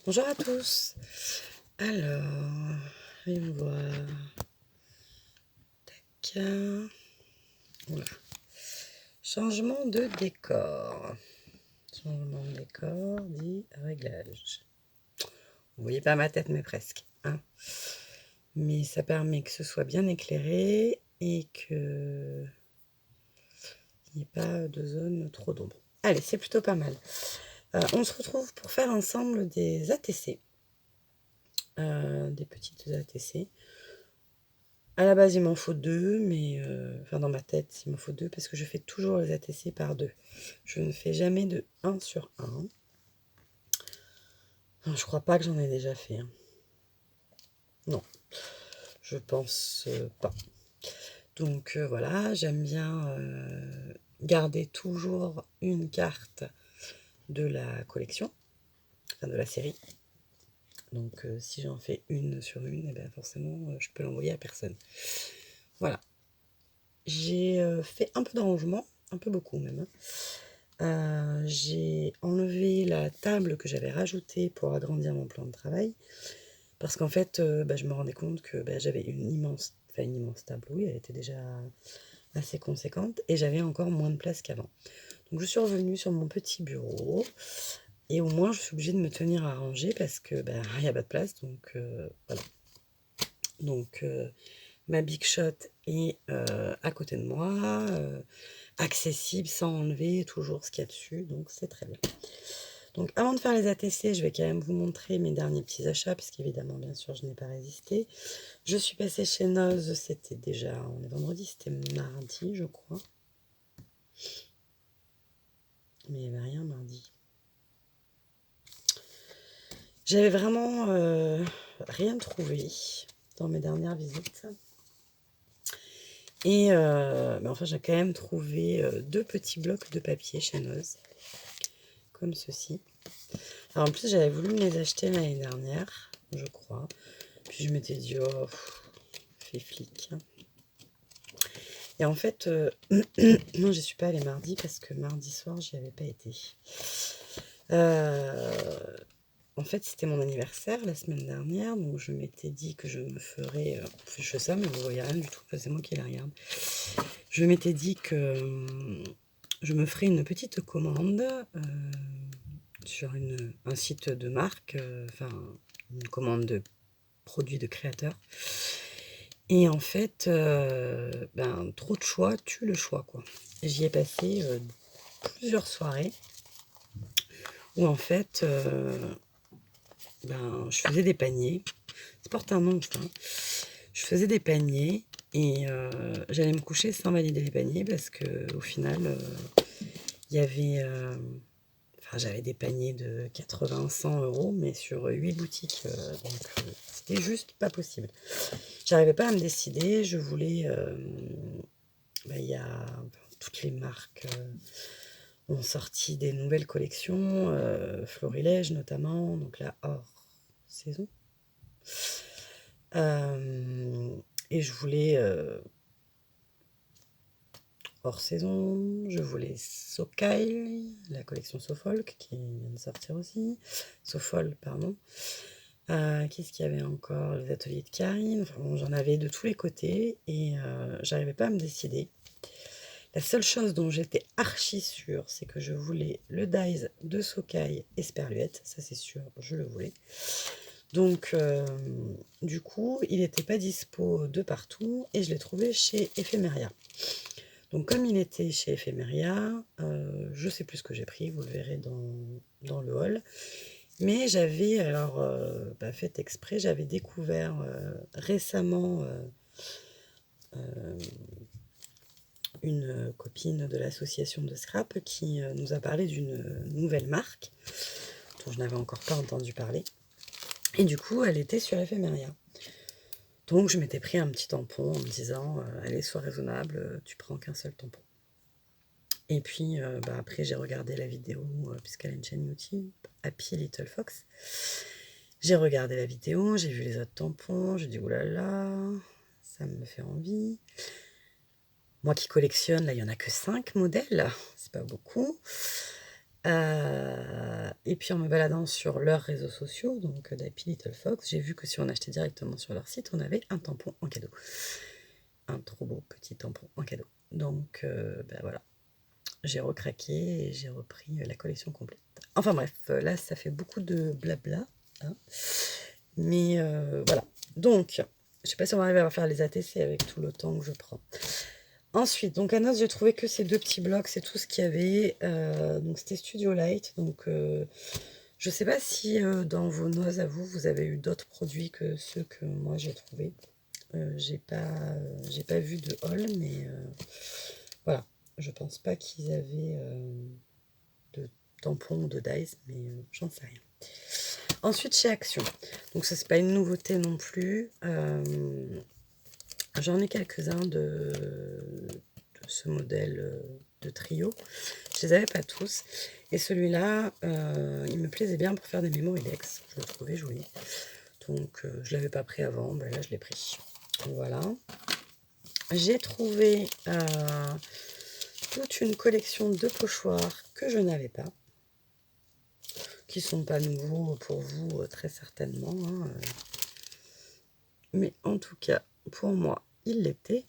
Bonjour à tous. Alors, voyons voir. Tac. Voilà. Changement de décor. Changement de décor dit réglage. Vous voyez pas ma tête, mais presque. Hein. Mais ça permet que ce soit bien éclairé et que il n'y ait pas de zone trop d'ombre. Allez, c'est plutôt pas mal. On se retrouve pour faire ensemble des ATC. Des petites ATC. À la base, il m'en faut deux, mais enfin dans ma tête, il m'en faut deux parce que je fais toujours les ATC par deux. Je ne fais jamais de 1 sur 1. Enfin, je crois pas que j'en ai déjà fait. Hein. Non, je pense pas. Donc voilà, j'aime bien garder toujours une carte de la collection, enfin de la série. Donc si j'en fais une sur une, eh bien, forcément, je peux l'envoyer à personne. Voilà. J'ai fait un peu d'arrangement, un peu beaucoup même. J'ai enlevé la table que j'avais rajoutée pour agrandir mon plan de travail. Parce qu'en fait, je me rendais compte que j'avais une immense table, oui, elle était déjà assez conséquente, et j'avais encore moins de place qu'avant. Donc je suis revenue sur mon petit bureau, et au moins je suis obligée de me tenir à ranger parce que il n'y a pas de place, donc voilà. Donc ma Big Shot est à côté de moi, accessible sans enlever toujours ce qu'il y a dessus, donc c'est très bien. Donc avant de faire les ATC, je vais quand même vous montrer mes derniers petits achats, puisqu'évidemment, bien sûr, je n'ai pas résisté. Je suis passée chez Noz, c'était déjà, on est vendredi, c'était mardi, je crois. Mais il n'y avait rien mardi. J'avais vraiment rien trouvé dans mes dernières visites. Et mais enfin, j'ai quand même trouvé deux petits blocs de papier chez Noz, comme ceci. Alors en plus, j'avais voulu me les acheter l'année dernière, je crois. Puis je m'étais dit, oh, fait flic. Et en fait, non, je suis pas allée mardi parce que mardi soir, j'y avais pas été. En fait, c'était mon anniversaire la semaine dernière, donc je m'étais dit que je me ferais... je fais ça, mais vous voyez rien du tout, c'est moi qui la regarde. Je m'étais dit que je me ferais une petite commande sur un site de marque, enfin, une commande de produits de créateurs. Et en fait, trop de choix tue le choix, quoi. J'y ai passé plusieurs soirées où en fait, je faisais des paniers. Ça porte un nom, ça. Je faisais des paniers et j'allais me coucher sans valider les paniers parce que au final, il y avait... j'avais des paniers de 80-100 euros, mais sur 8 boutiques. Donc, c'était juste pas possible. J'arrivais pas à me décider. Je voulais... il y a toutes les marques ont sorti des nouvelles collections, Florilège notamment, donc là hors saison. Et je voulais hors saison, je voulais Sokai, la collection Sofolk qui vient de sortir aussi. Sofol, pardon. Qu'est-ce qu'il y avait encore? Les ateliers de Karine. Enfin, bon, j'en avais de tous les côtés et j'arrivais pas à me décider. La seule chose dont j'étais archi sûre, c'est que je voulais le Dies de Sokai Esperluette. Ça, c'est sûr, je le voulais. Donc, du coup, il n'était pas dispo de partout et je l'ai trouvé chez Ephemeria. Donc, comme il était chez Ephemeria, je ne sais plus ce que j'ai pris, vous le verrez dans le haul. Mais j'avais, alors, fait exprès, j'avais découvert récemment une copine de l'association de scrap qui nous a parlé d'une nouvelle marque dont je n'avais encore pas entendu parler. Et du coup, elle était sur Ephemeria. Donc, je m'étais pris un petit tampon en me disant allez, sois raisonnable, tu prends qu'un seul tampon. Et puis, après, j'ai regardé la vidéo, puisqu'elle a une chaîne YouTube, Happy Little Fox. J'ai regardé la vidéo, j'ai vu les autres tampons, j'ai dit oulala, ça me fait envie. Moi qui collectionne, là, il n'y en a que 5 modèles, c'est pas beaucoup. Et puis en me baladant sur leurs réseaux sociaux, donc d'Happy Little Fox, j'ai vu que si on achetait directement sur leur site, on avait un tampon en cadeau. Un trop beau petit tampon en cadeau. Donc ben voilà, j'ai recraqué et j'ai repris la collection complète. Enfin bref, là ça fait beaucoup de blabla, hein. Mais voilà. Donc, je sais pas si on va arriver à faire les ATC avec tout le temps que je prends. Ensuite, donc à Noces, j'ai trouvé que ces deux petits blocs, c'est tout ce qu'il y avait. Donc c'était Studio Light. Donc je sais pas si dans vos Noces à vous, vous avez eu d'autres produits que ceux que moi j'ai trouvés. J'ai pas vu de haul, mais voilà. Je pense pas qu'ils avaient de tampons ou de dice, mais j'en sais rien. Ensuite, chez Action. Donc ça, c'est pas une nouveauté non plus. J'en ai quelques-uns de ce modèle de trio. Je les avais pas tous. Et celui-là, il me plaisait bien pour faire des mémoridex. Je le trouvais joli. Donc, je l'avais pas pris avant. Ben là, je l'ai pris. Voilà. J'ai trouvé toute une collection de pochoirs que je n'avais pas. Qui sont pas nouveaux pour vous, très certainement. Hein. Mais en tout cas, pour moi, il l'était.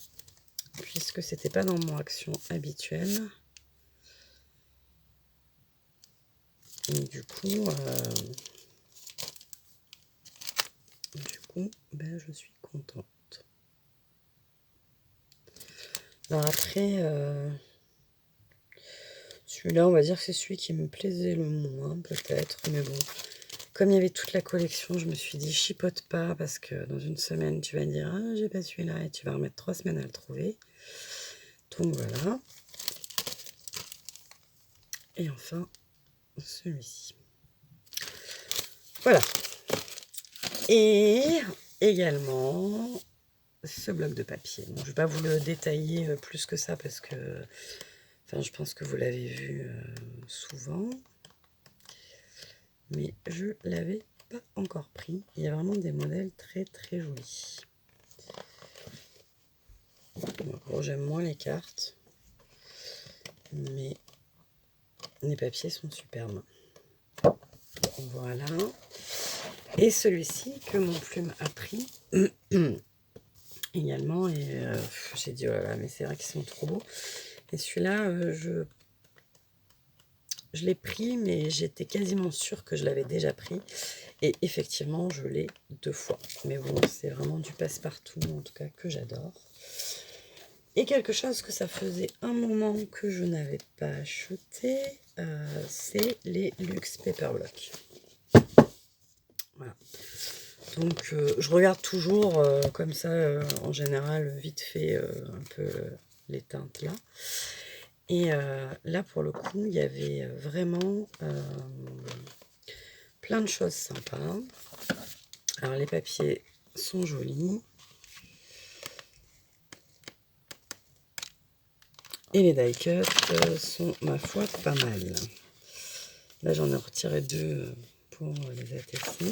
Puisque c'était pas dans mon action habituelle. Et du coup, ben, je suis contente. Alors après, celui-là, on va dire que c'est celui qui me plaisait le moins, peut-être. Mais bon, comme il y avait toute la collection, je me suis dit, chipote pas, parce que dans une semaine, tu vas dire, ah, j'ai pas celui-là, et tu vas remettre 3 semaines à le trouver. Donc voilà. Et enfin, celui-ci. Voilà. Et également ce bloc de papier. Donc, je ne vais pas vous le détailler plus que ça parce que je pense que vous l'avez vu souvent. Mais je ne l'avais pas encore pris. Il y a vraiment des modèles très très jolis. Bon, j'aime moins les cartes. Mais les papiers sont superbes. Voilà. Et celui-ci que mon plume a pris également. Et j'ai dit, oh là là, mais c'est vrai qu'ils sont trop beaux. Et celui-là, je l'ai pris, mais j'étais quasiment sûre que je l'avais déjà pris. Et effectivement, je l'ai 2 fois. Mais bon, c'est vraiment du passe-partout, en tout cas, que j'adore. Et quelque chose que ça faisait un moment que je n'avais pas acheté, c'est les Luxe Paper Block. Voilà. Donc, je regarde toujours comme ça, en général, vite fait, un peu les teintes là. Et là, pour le coup, il y avait vraiment plein de choses sympas. Alors, les papiers sont jolis. Et les die cuts sont, ma foi, pas mal. Là, j'en ai retiré 2 pour les ATC.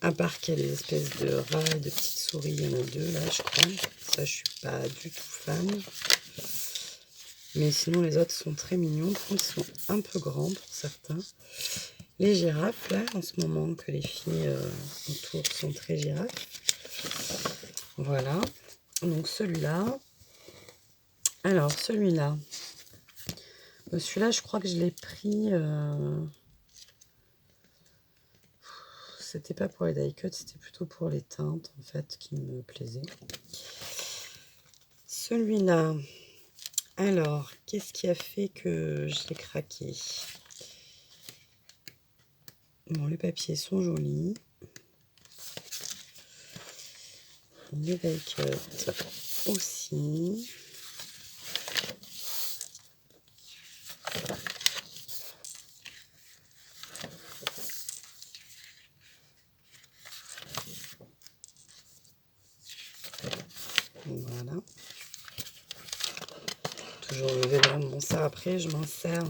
À part qu'il y a des espèces de rats et de petites souris, il y en a 2 là, je crois. Ça, je suis pas du tout fan. Mais sinon, les autres sont très mignons. Ils sont un peu grands pour certains. Les girafes, là, en ce moment, que les filles autour sont très girafes. Voilà. Donc, celui-là. Alors, celui-là. Celui-là, je crois que je l'ai pris... C'était pas pour les die cuts, c'était plutôt pour les teintes, en fait, qui me plaisaient. Celui-là... Alors, qu'est-ce qui a fait que je l'ai craqué? Bon, les papiers sont jolis. Les die cuts aussi. Voilà. Toujours le vélo de mon sert après, je m'en sers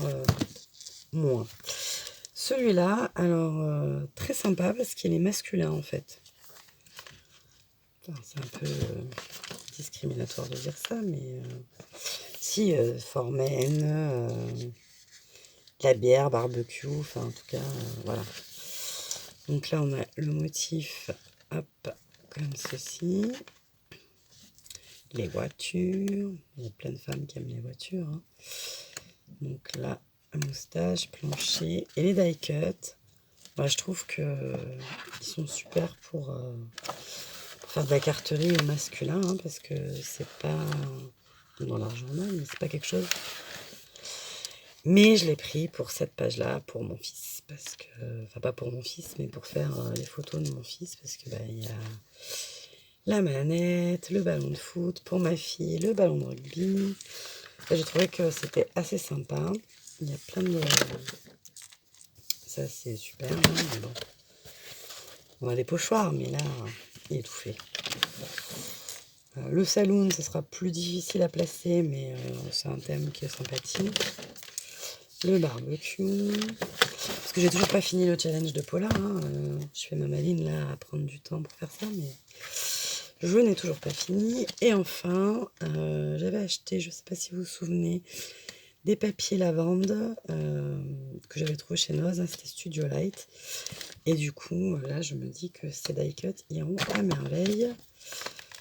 moins. Celui-là, alors très sympa parce qu'il est masculin en fait. C'est un peu discriminatoire de dire ça, mais si, Formen, la bière, barbecue, enfin en tout cas, voilà. Donc là, on a le motif, hop, comme ceci. Les voitures, il y a plein de femmes qui aiment les voitures. Hein. Donc là, moustache, plancher et les die cuts. Bah, je trouve que ils sont super pour faire de la carterie au masculin, hein, parce que c'est pas dans l'argent, mais c'est pas quelque chose. Mais je l'ai pris pour cette page-là, pour mon fils, parce que, enfin pas pour mon fils, mais pour faire les photos de mon fils, parce que bah, il y a la manette, le ballon de foot, pour ma fille, le ballon de rugby. J'ai trouvé que c'était assez sympa. Il y a plein de... Ça c'est super, hein, mais bon. On a des pochoirs, mais là, il est tout fait. Le saloon, ce sera plus difficile à placer, mais c'est un thème qui est sympathique. Le barbecue. Parce que j'ai toujours pas fini le challenge de Paula. Hein. Je fais ma maline là à prendre du temps pour faire ça, mais je n'ai toujours pas fini. Et enfin, j'avais acheté, je ne sais pas si vous vous souvenez, des papiers lavande que j'avais trouvé chez Noz. Hein, c'était Studio Light. Et du coup, là, je me dis que ces die cuts iront à merveille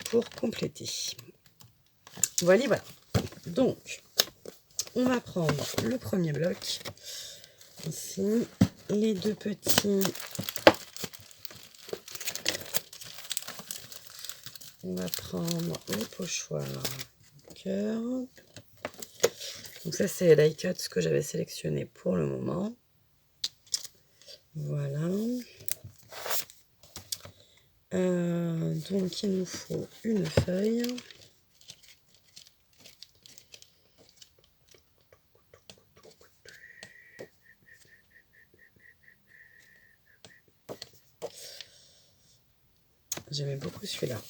pour compléter. Voilà, voilà. Donc, on va prendre le premier bloc. Ici, les deux petits. On va prendre le pochoir cœur. Donc ça, c'est les die cuts que j'avais sélectionné pour le moment. Voilà. Donc, il nous faut une feuille. J'aimais beaucoup celui-là.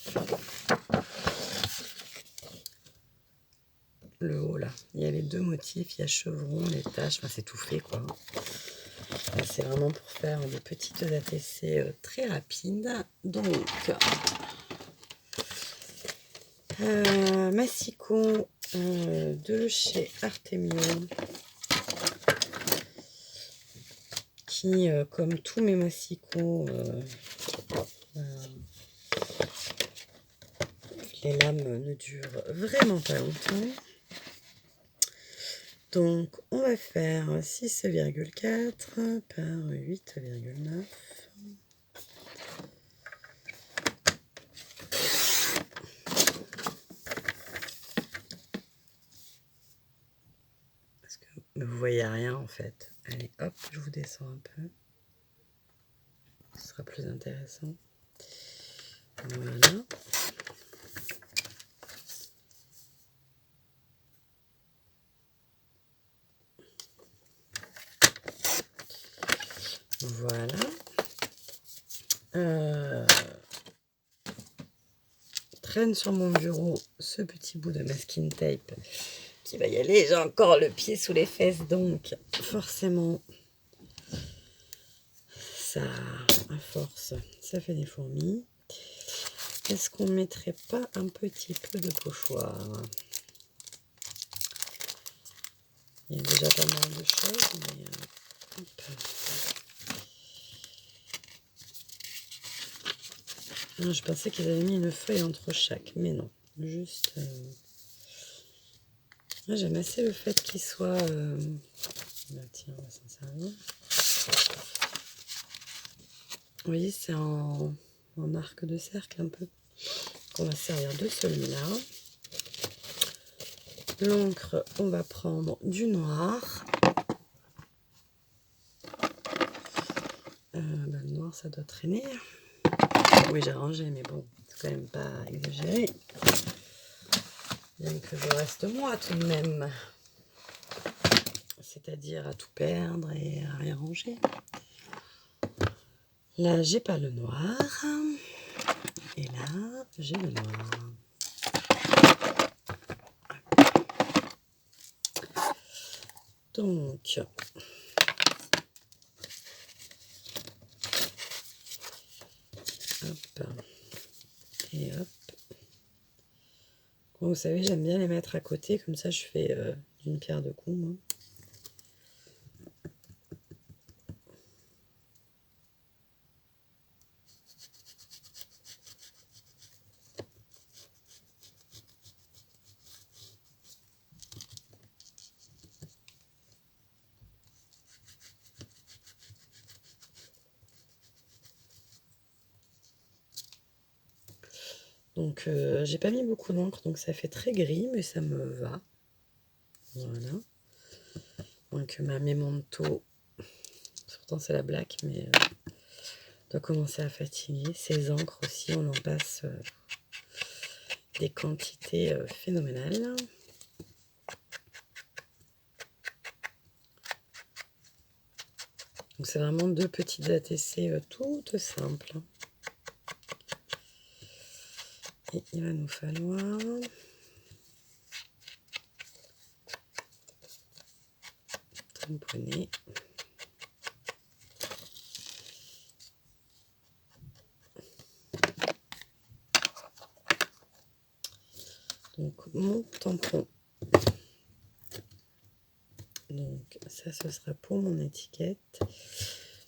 Le haut, là. Il y a les deux motifs. Il y a chevron, les taches. Enfin, c'est tout fait, quoi. C'est vraiment pour faire des petites ATC très rapides. Donc, massicot de chez Artemio. Qui, comme tous mes massicots, les lames ne durent vraiment pas longtemps. Donc, on va faire 6,4 par 8,9. Parce que vous voyez rien en fait. Allez, hop, je vous descends un peu. Ce sera plus intéressant. Voilà. Voilà. Traîne sur mon bureau ce petit bout de masking tape qui va y aller. J'ai encore le pied sous les fesses, donc forcément, ça, à force, ça fait des fourmis. Est-ce qu'on ne mettrait pas un petit peu de pochoir? Il y a déjà pas mal de choses, mais hop. Non, je pensais qu'ils avaient mis une feuille entre chaque, mais non. Juste... J'aime assez le fait qu'il soit... Bah, tiens, on va s'en servir. Vous voyez, c'est en arc de cercle un peu. On va servir de celui-là. L'encre, on va prendre du noir. Le noir, ça doit traîner. Oui, j'ai rangé, mais bon, c'est quand même pas exagéré. Bien que je reste moi tout de même. C'est-à-dire à tout perdre et à rien ranger. Là, j'ai pas le noir. Et là, j'ai le noir. Donc, hop, et hop. Bon, vous savez, j'aime bien les mettre à côté, comme ça je fais d'une pierre deux coups. Moi. Donc j'ai pas mis beaucoup d'encre, donc ça fait très gris, mais ça me va. Voilà. Moins que ma Memento, pourtant c'est la black, mais doit commencer à fatiguer. Ces encres aussi, on en passe des quantités phénoménales. Donc c'est vraiment deux petites ATC toutes simples. Et il va nous falloir tamponner. Donc mon tampon. Donc ça, ce sera pour mon étiquette.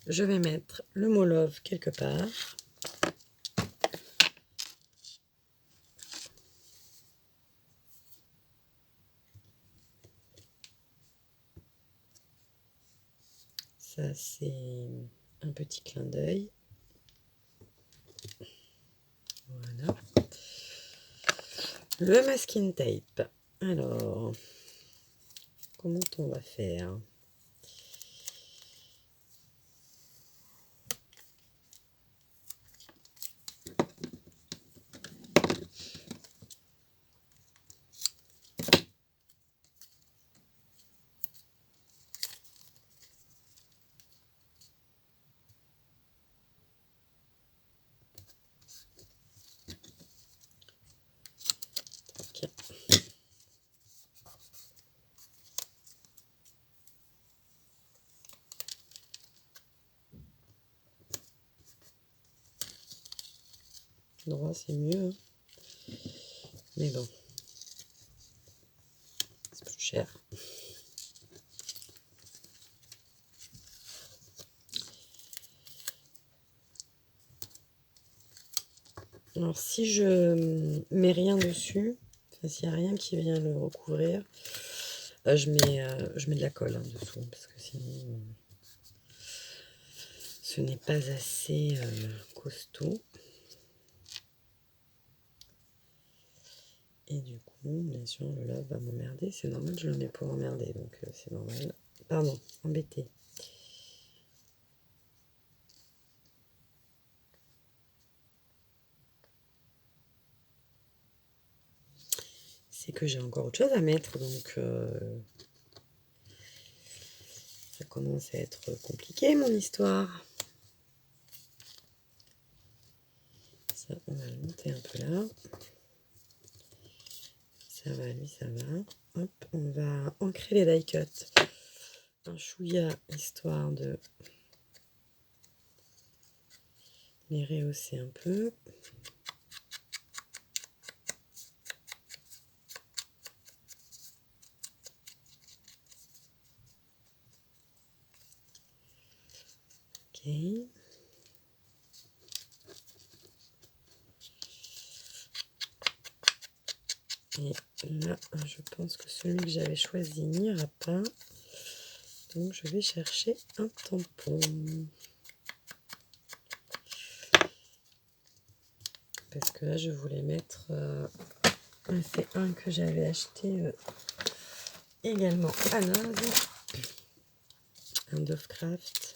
Je vais mettre le mot love quelque part. Ça, c'est un petit clin d'œil. Voilà. Le masking tape. Alors, comment on va faire? Okay. Droit, c'est mieux. Hein. Mais bon, c'est plus cher. Alors, si je mets rien dessus, enfin, s'il n'y a rien qui vient le recouvrir, je mets de la colle hein, dessous, parce que sinon, ce n'est pas assez costaud. Et du coup, bien sûr, le lave va m'emmerder. C'est normal, je le mets pour emmerder, donc c'est normal. Pardon, embêté. C'est que j'ai encore autre chose à mettre, donc ça commence à être compliqué, mon histoire. Ça, on va le monter un peu là. Ça va, lui, ça va. Hop, on va ancrer les die cuts. Un chouïa, histoire de les rehausser un peu. Ok. Et là, je pense que celui que j'avais choisi n'ira pas. Donc, je vais chercher un tampon. Parce que là, je voulais mettre... c'est un que j'avais acheté également à Lowe's. Un Dovecraft.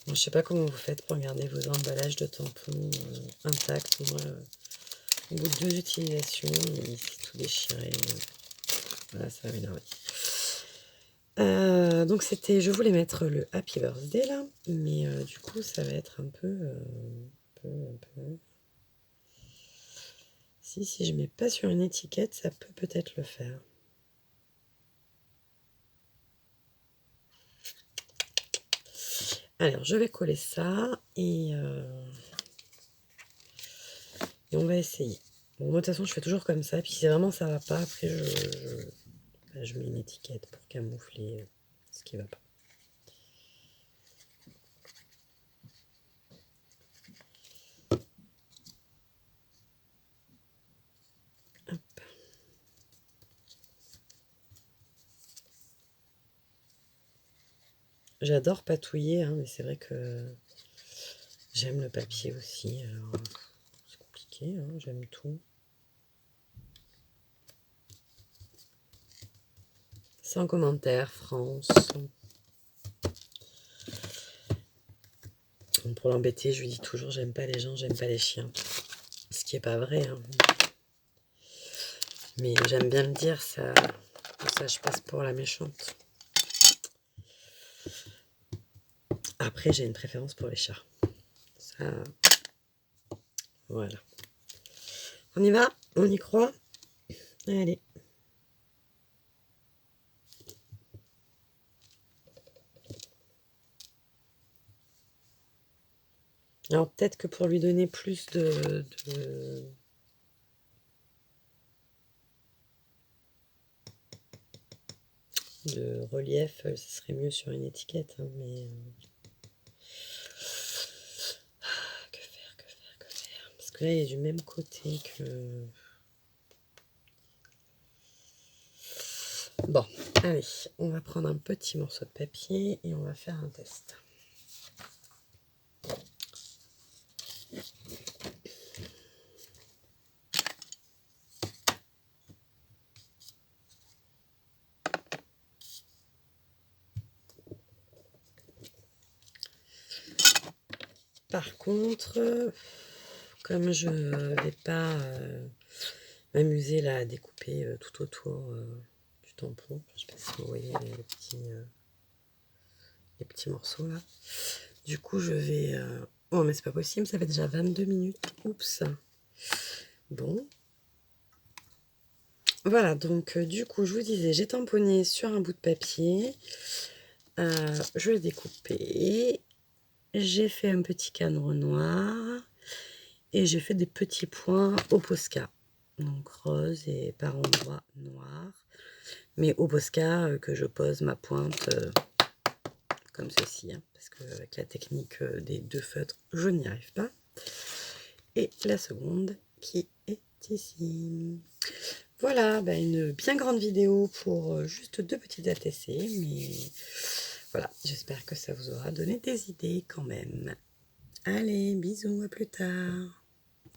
Bon, je sais pas comment vous faites pour garder vos emballages de tampons intacts. Moi, au bout de 2 utilisations, c'est tout déchiré. Voilà, ça va m'énerver. Donc c'était, je voulais mettre le Happy Birthday là, mais du coup ça va être un peu. Si je mets pas sur une étiquette, ça peut peut-être le faire. Alors je vais coller ça et on va essayer. Bon, moi de toute façon je fais toujours comme ça, puis si vraiment ça va pas, après je mets une étiquette pour camoufler ce qui va pas. Hop. J'adore patouiller, hein, mais c'est vrai que j'aime le papier aussi. Alors, c'est compliqué, hein, j'aime tout. Sans commentaire, France. Pour l'embêter, je lui dis toujours j'aime pas les gens, j'aime pas les chiens. Ce qui est pas vrai, hein. Mais j'aime bien le dire, ça je passe pour la méchante. Après, j'ai une préférence pour les chats. Ça, voilà. On y va? On y croit? Allez. Alors peut-être que pour lui donner plus de relief, ce serait mieux sur une étiquette, hein, mais que faire, que faire, que faire? Parce que là, il est du même côté que... Bon, allez, on va prendre un petit morceau de papier et on va faire un test. Par contre, comme je vais pas m'amuser là à découper tout autour du tampon, je sais pas si vous voyez les petits morceaux là. Du coup, je vais... Oh, mais c'est pas possible, ça fait déjà 22 minutes. Oups. Bon. Voilà, donc du coup, je vous disais, j'ai tamponné sur un bout de papier. Je l'ai découpé. J'ai fait un petit cadre noir. Et j'ai fait des petits points au Posca. Donc rose et par endroits noir. Mais au Posca, que je pose ma pointe comme ceci. Hein, parce qu'avec la technique des deux feutres, je n'y arrive pas. Et la seconde qui est ici. Voilà, bah une bien grande vidéo pour juste 2 petites ATC, mais voilà, j'espère que ça vous aura donné des idées quand même. Allez, bisous, à plus tard.